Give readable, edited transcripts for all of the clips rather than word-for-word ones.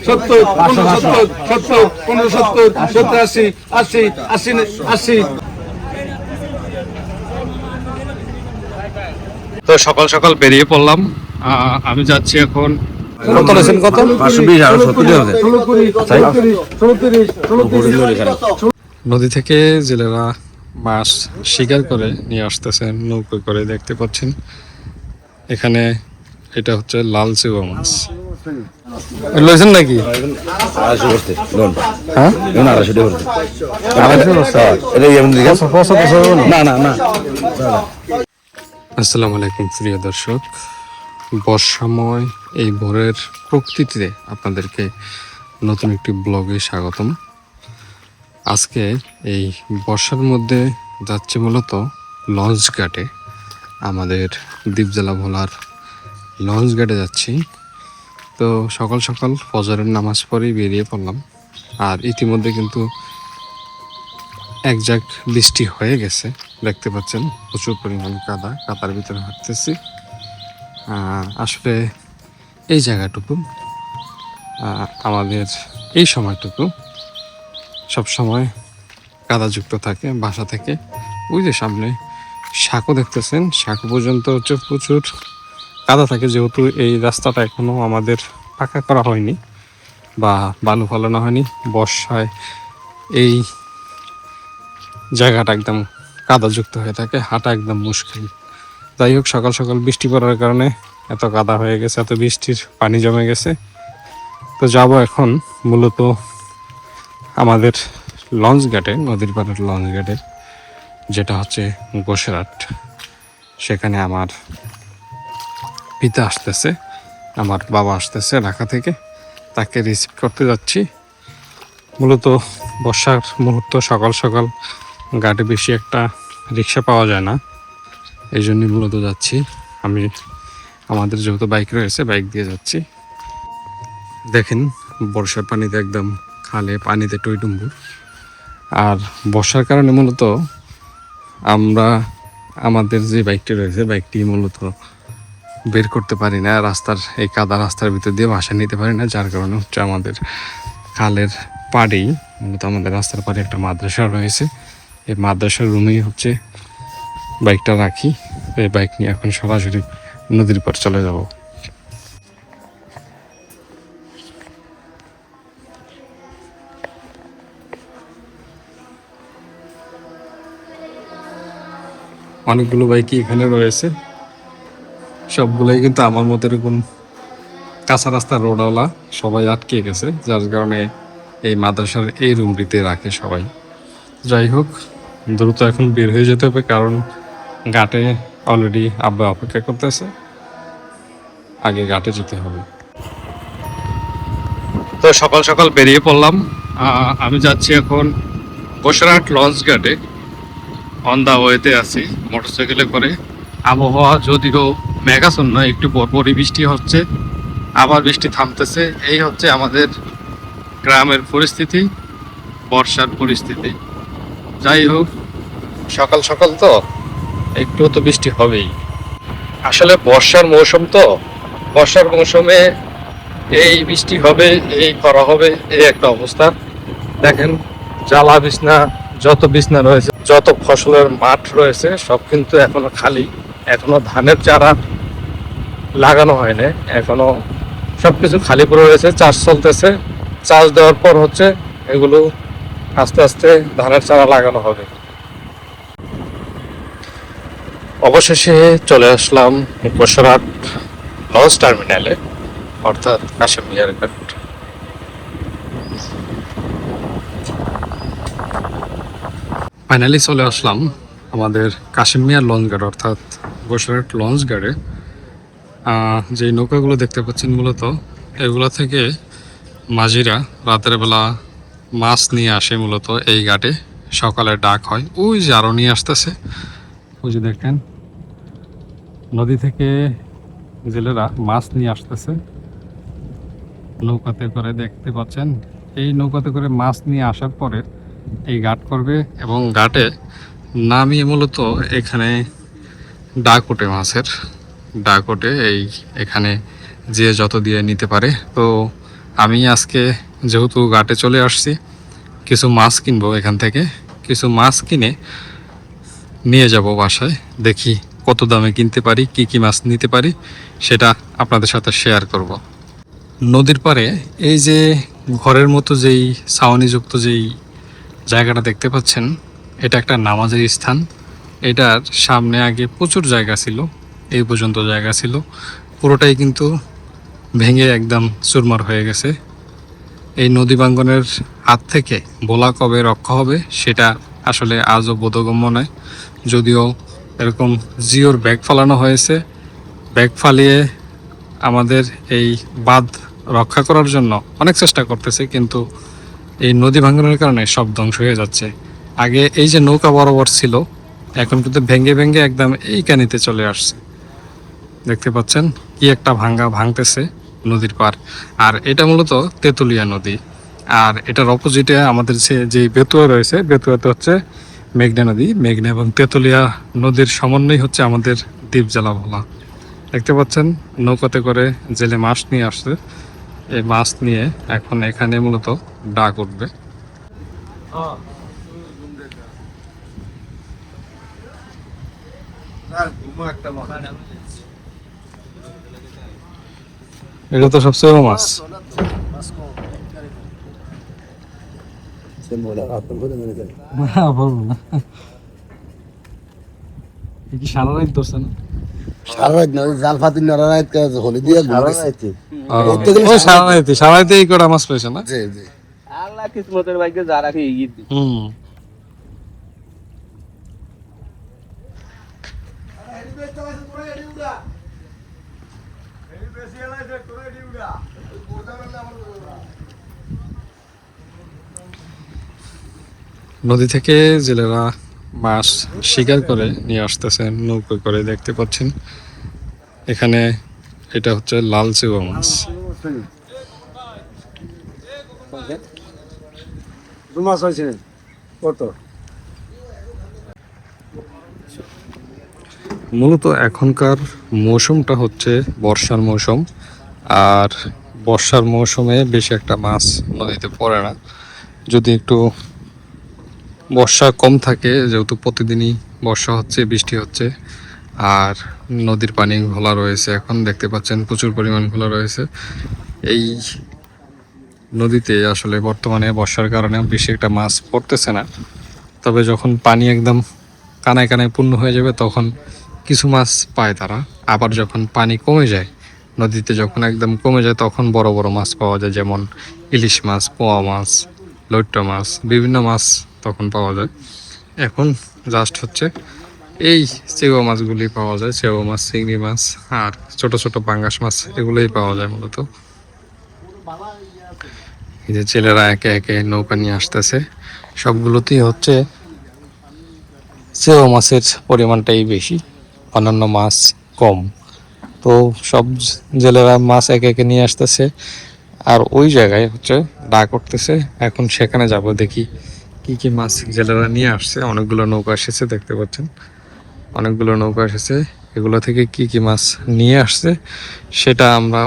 সত্তর, 80, 80। তো সকাল সকাল বেরিয়ে পড়লাম। আমি যাচ্ছি এখন কত লেছেন কত 520 আর 70 হবে। নদী থেকে জেলেরা মাছ শিকার করে নিয়ে আসতেছেন নৌকো করে, দেখতে পাচ্ছেন। এখানে এটা হচ্ছে লাল চেবা মাছ লইছেন নাকি? 250 করতে লোন। হ্যাঁ, লোন 250 করতে। 250 করতে। এটা এমন দিকে না না না। আসসালামু আলাইকুম প্রিয় দর্শক, বর্ষাময় এই ভোরের প্রকৃতিতে আপনাদেরকে নতুন একটি ব্লগে স্বাগতম। আজকে এই বর্ষার মধ্যে যাচ্ছে মূলত লঞ্চ ঘাটে, আমাদের দ্বীপজেলা ভোলার লঞ্চ ঘাটে যাচ্ছি। তো সকাল সকাল ফজরের নামাজ পড়েই বেরিয়ে পড়লাম। আর ইতিমধ্যে কিন্তু এক ঝাঁক বৃষ্টি হয়ে গেছে, দেখতে পাচ্ছেন প্রচুর পরিমাণ কাদার ভিতরে হাঁটতেছি। আসলে এই জায়গাটুকু আমাদের এই সময়টুকু সব সময় কাদাযুক্ত থাকে। বাসা থেকে ওই যে সামনে সাঁকো দেখতেছেন, সাঁকো পর্যন্ত হচ্ছে প্রচুর কাদা থাকে, যেহেতু এই রাস্তাটা এখনো আমাদের পাকা করা হয়নি বা বালু ফলানো হয়নি। বর্ষায় এই জায়গাটা একদম কাদাযুক্ত হয়ে থাকে, হাঁটা একদম মুশকিল। যাই হোক, সকাল সকাল বৃষ্টি পড়ার কারণে এত কাদা হয়ে গেছে, এত বৃষ্টির পানি জমে গেছে। তো যাব এখন মূলত আমাদের লঞ্চ ঘাটে, নদীর পাড়ের লঞ্চ ঘাটে, যেটা হচ্ছে গোসেরহাট। সেখানে আমার পিতা আসতেছে, আমার বাবা আসতেছে ঢাকা থেকে, তাকে রিসিভ করতে যাচ্ছি। মূলত বর্ষার মুহূর্ত, সকাল সকাল ঘাটে বেশি একটা রিক্সা পাওয়া যায় না, এই জন্যই মূলত যাচ্ছি। আমি আমাদের যেহেতু বাইক রয়েছে, বাইক দিয়ে যাচ্ছি। দেখেন বর্ষার পানিতে একদম খালে পানিতে টইটুম্বু। আর বর্ষার কারণে মূলত আমরা আমাদের যে বাইকটি রয়েছে, বাইকটি মূলত বের করতে পারি না, রাস্তার এই কাদা রাস্তার ভিতর দিয়ে বাসা নিতে পারি না। যার কারণে হচ্ছে আমাদের খালের পাড়েই মূলত আমাদের রাস্তার পাড়ে একটা মাদ্রাসা রয়েছে, এই মাদ্রাসার রুমেই হচ্ছে বাইকটা রাখি। এই বাইক নিয়ে এখন সরাসরি নদীর পাড় চলে যাব। অনেকগুলো বাইকই এখানে রয়েছে, সবগুলোই কিন্তু আমার মতো এরকম কাঁচা রাস্তার রোডওয়ালা, সবাই আটকে গেছে, যার কারণে এই মাদ্রাসার এই রুমটিতে রাখে সবাই। যাই হোক, দ্রুত এখন বের হয়ে যেতে হবে, কারণ ঘাটে অলরেডি আব্বা অপেক্ষা করতেছে, আগে ঘাটে যেতে হবে। তো সকাল সকাল বেরিয়ে পড়লাম। আমি যাচ্ছি এখন গোসেরহাট লঞ্চ ঘাটে, অন দা ওয়েতে আছি মোটরসাইকেলে করে। আবহাওয়া যদিও মেঘাচ্ছন্ন, একটু পরপরই বৃষ্টি হচ্ছে, আবার বৃষ্টি থামতেছে। এই হচ্ছে আমাদের গ্রামের পরিস্থিতি, বর্ষার পরিস্থিতি। যাই হোক, সকাল সকাল তো একটু তো বৃষ্টি হবেই। আসলে বর্ষার মৌসুম তো, বর্ষার মৌসুমে এই বৃষ্টি হবে, এই করা হবে, এই একটা অবস্থা। দেখেন জ্বালা বিছনা, যত বিছনা রয়েছে, যত ফসলের মাঠ রয়েছে, সব কিন্তু এখনো খালি। এখনো ধানের চারা লাগানো হয় না, এখনো সবকিছু খালি পড়ে রয়েছে। চাষ চলতেছে, চাষ দেওয়ার পর হচ্ছে এগুলো আস্তে আস্তে ধানের চারা লাগানো হবে। অবশেষে চলে আসলাম গোসেরহাট লঞ্চ টার্মিনালে, অর্থাৎ কাশেম মিয়ার ঘাট। ফাইনালি চলে আসলাম আমাদের কাশেম মিয়ার লঞ্চ ঘাট, অর্থাৎ গোসেরহাট লঞ্চ ঘাটে। যে নৌকাগুলো দেখতে পাচ্ছেন, মূলত এগুলো থেকে মাঝিরা রাতের বেলা মাছ নিয়ে আসে। মূলত এই ঘাটে সকালে ডাক হয়, ওই যে আরও নিয়ে আসতেছে, ওই যে দেখেন নদী থেকে জেলেরা মাছ নিয়ে আসতেছে নৌকাতে করে, দেখতে পাচ্ছেন। এই নৌকাতে করে মাছ নিয়ে আসার পরে এই ঘাট করবে, এবং ঘাটে নামিয়ে মূলত এখানে ডাক ওঠে, মাছের ডাক ওঠে। এখানে যে যত দিয়ে নিতে পারে। তো আমি আজকে যেহেতু ঘাটে চলে আসছি, কিছু মাছ কিনবো এখান থেকে। কিছু মাছ কিনে নিয়ে যাব বাসায়, দেখি কত দামে কিনতে পারি, কি কি মাছ নিতে পারি সেটা আপনাদের সাথে শেয়ার করব। নদীর পাড়ে এই যে ঘরের মতো যেই ছাউনিযুক্ত যেই জায়গাটা দেখতে পাচ্ছেন, এটা একটা নামাজের স্থান। এটার সামনে আগে প্রচুর জায়গা ছিল, এই পর্যন্ত জায়গা ছিল, পুরোটাই কিন্তু ভেঙে একদম চুরমার হয়ে গেছে। এই নদী ভাঙ্গনের হাত থেকে ভোলা কবে রক্ষা হবে সেটা আসলে আজও বোধগম্য নয়। যদিও এরকম জিওর ব্যাগ ফালানো হয়েছে, ব্যাগ ফালিয়ে আমাদের এই বাঁধ রক্ষা করার জন্য অনেক চেষ্টা করতেছে, কিন্তু এই নদী ভাঙ্গনের কারণে সব ধ্বংস হয়ে যাচ্ছে। আগে এই যে নৌকা বরাবর ছিল, এখন কিন্তু ভেঙে ভেঙে একদম এই কানিতে চলে আসছে। দেখতে পাচ্ছেন কি একটা ভাঙতেছে নদীর পার। আর এটা মূলত তেঁতুলিয়া নদী, আর এটার অপোজিটে আমাদের যে বেতুয়া রয়েছে, বেতুয়াতে হচ্ছে মেঘনা নদী। মেঘনা এবং তেঁতুলিয়া নদীর সমন্বয় হচ্ছে আমাদের দ্বীপ জেলা ভোলা। দেখতে পাচ্ছেন নৌকাতে করে জেলে মাছ নিয়ে আসছে। এই মাছ নিয়ে এখন এখানে মূলত ডাক উঠবে। এটা তো সবচেয়ে বড় মাছ। সারা রাত ধরছে না? সারা রাত না, জাল ফাতি না, রাত হলি দিয়ে সারা রাতে এই কটা মাছ পেয়েছে না? জি জি। আল্লাহ কিসমতের ভাগ্যে যা রাখে এগিয়ে দিই। হুম। নদী থেকে জেলেরা মাছ শিকার করে নিয়ে আসতেছেন নৌকো করে, দেখতে পাচ্ছেন। এখানে এটা হচ্ছে লাল চেওয়া মাছ। মাছ হয়েছে কত? মূলত এখনকার মৌসুমটা হচ্ছে বর্ষার মৌসুম, আর বর্ষার মৌসুমে বেশি একটা মাছ নদীতে পড়ে না। যদি একটু বর্ষা কম থাকে, যেহেতু প্রতিদিনই বর্ষা হচ্ছে, বৃষ্টি হচ্ছে, আর নদীর পানি ঘোলা রয়েছে, এখন দেখতে পাচ্ছেন প্রচুর পরিমাণ ঘোলা রয়েছে। এই নদীতে আসলে বর্তমানে বর্ষার কারণে বেশি একটা মাছ পড়তেছে না। তবে যখন পানি একদম কানায় কানায় পূর্ণ হয়ে যাবে তখন কিছু মাছ পায় তারা। আবার যখন পানি কমে যায়, নদীতে যখন একদম কমে যায়, তখন বড় বড় মাছ পাওয়া যায়, যেমন ইলিশ মাছ, পোয়া মাছ, লইট্ট মাছ, বিভিন্ন মাছ তখন পাওয়া যায়। এখন জাস্ট হচ্ছে এই চেওয়া মাছগুলি পাওয়া যায়, চেওয়া মাছ, চিংড়ি মাছ আর ছোট ছোট পাঙ্গাস মাছ, এগুলোই পাওয়া যায় মূলত। এই যে ছেলেরা একে একে নৌকা নিয়ে আসতেছে, সবগুলোতেই হচ্ছে চেওয়া মাছের পরিমাণটাই বেশি, অন্যান্য মাছ কম। তো সব জেলেরা মাছ একে একে নিয়ে আসতেছে, আর ওই জায়গায় হচ্ছে ডাক উঠতেছে। এখন সেখানে যাব, দেখি কি কি মাছ জেলেরা নিয়ে আসছে। অনেকগুলো নৌকা এসেছে, দেখতে পাচ্ছেন অনেকগুলো নৌকা এসেছে। এগুলো থেকে কি কি মাছ নিয়ে আসছে সেটা আমরা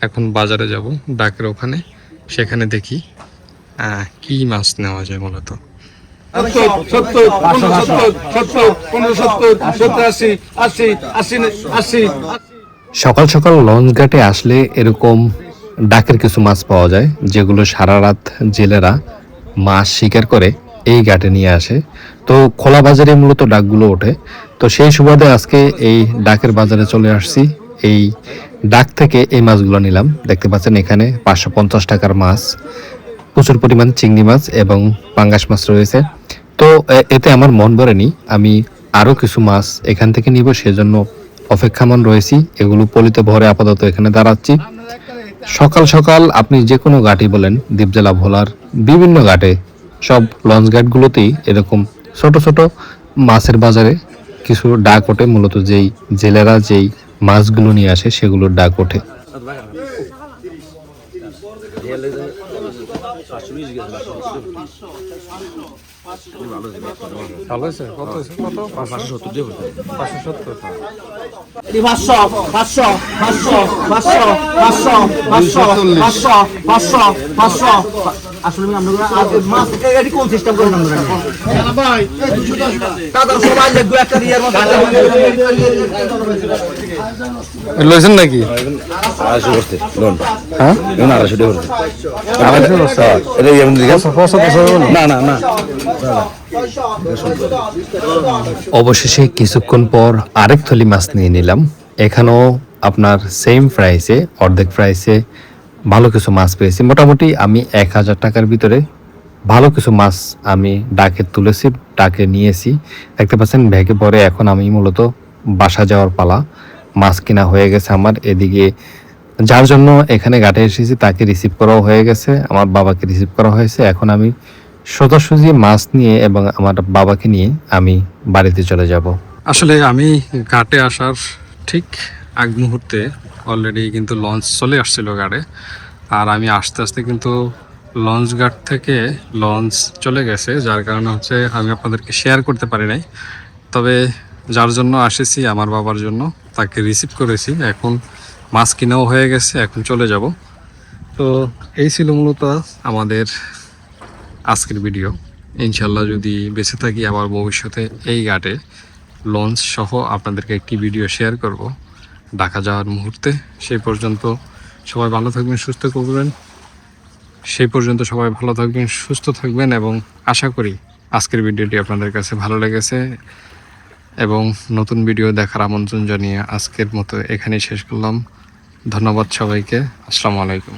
এখন বাজারে যাব, ডাকের ওখানে, সেখানে দেখি কি মাছ নেওয়া যায় মূলত। সকাল সকাল লঞ্চ ঘাটে আসলে এরকম ডাকের কিছু মাছ পাওয়া যায়, যেগুলো সারা রাত জেলেরা মাছ শিকার করে এই ঘাটে নিয়ে আসে। তো খোলা বাজারে মূলত ডাকগুলো ওঠে। তো সেই সুবাদে আজকে এই ডাকের বাজারে চলে আসছি। এই ডাক থেকে এই মাছগুলো নিলাম। দেখতে পাচ্ছেন এখানে 550 টাকার মাছ, প্রচুর পরিমাণ চিংড়ি মাছ এবং পাঙ্গাস মাছ রয়েছে। তো এতে আমার মন ভরেনি, আমি আরো কিছু মাছ এখান থেকে নিব, সেজন্য অপেক্ষামান রয়েছি। এগুলো পলিতে ভরে আপাতত এখানে দাঁড়াচ্ছি। সকাল সকাল আপনি যে কোনো ঘাটই বলেন, দ্বীপজেলা ভোলার বিভিন্ন ঘাটে, সব লঞ্চ ঘাটগুলোতেই এরকম ছোট ছোট মাছের বাজারে কিছু ডাক ওঠে। মূলত যেই জেলেরা যেই মাছগুলো নিয়ে আসে সেগুলোর ডাক ওঠে। ভালো হয়েছে, কত হয়েছে, কত? 570 দিয়ে বলছে 570। এটি 500 500 500 500 500 500 500 500 আসলে আমরা আজ মাছ এটি কোন সিস্টেম করেন আমরা ভাই দাদা সবাই লাগবে একটা ইয়ার মধ্যে লইছেন নাকি? 250 করতে লোন। হ্যাঁ, লোন 250 দিয়ে বলছে 250 করছে। এটা এমন দিকে না না না অবশেষে কিছুক্ষণ পর আরেক থলি মাছ নিয়ে নিলাম। এখানেও আপনার সেম প্রাইসে, অর্ধেক প্রাইসে ভালো কিছু মাছ পেয়েছি। মোটামুটি আমি 1000 টাকার ভিতরে ভালো কিছু মাছ আমি ডাকে তুলেছি, ডাকে নিয়েছি। দেখতে পাচ্ছেন ব্যাগে পরে এখন আমি মূলত বাসা যাওয়ার পালা। মাছ কিনা হয়ে গেছে আমার। এদিকে যার জন্য এখানে ঘাটে এসেছি তাকে রিসিভ করাও হয়ে গেছে, আমার বাবাকে রিসিভ করা হয়েছে। এখন আমি সোজাসুজি মাছ নিয়ে এবং আমার বাবাকে নিয়ে আমি বাড়িতে চলে যাব। আসলে আমি ঘাটে আসার ঠিক আগ মুহূর্তে অলরেডি কিন্তু লঞ্চ চলে আসছিল ঘাটে, আর আমি আস্তে আস্তে কিন্তু লঞ্চ ঘাট থেকে লঞ্চ চলে গেছে, যার কারণে হচ্ছে আমি আপনাদেরকে শেয়ার করতে পারি নাই। তবে যার জন্য আসেছি, আমার বাবার জন্য, তাকে রিসিভ করেছি। এখন মাছ কিনাও হয়ে গেছে, এখন চলে যাব। তো এই ছিল মূলত আমাদের আজকের ভিডিও। ইনশাল্লাহ যদি বেঁচে থাকি আবার ভবিষ্যতে এই ঘাটে লঞ্চ সহ আপনাদেরকে একটি ভিডিও শেয়ার করব ঢাকা যাওয়ার মুহূর্তে। সেই পর্যন্ত সবাই ভালো থাকবেন, সুস্থ থাকবেন। সেই পর্যন্ত সবাই ভালো থাকবেন, সুস্থ থাকবেন, এবং আশা করি আজকের ভিডিওটি আপনাদের কাছে ভালো লেগেছে এবং নতুন ভিডিও দেখার আমন্ত্রণ জানিয়ে আজকের মতো এখানেই শেষ করলাম। ধন্যবাদ সবাইকে। আসসালামু আলাইকুম।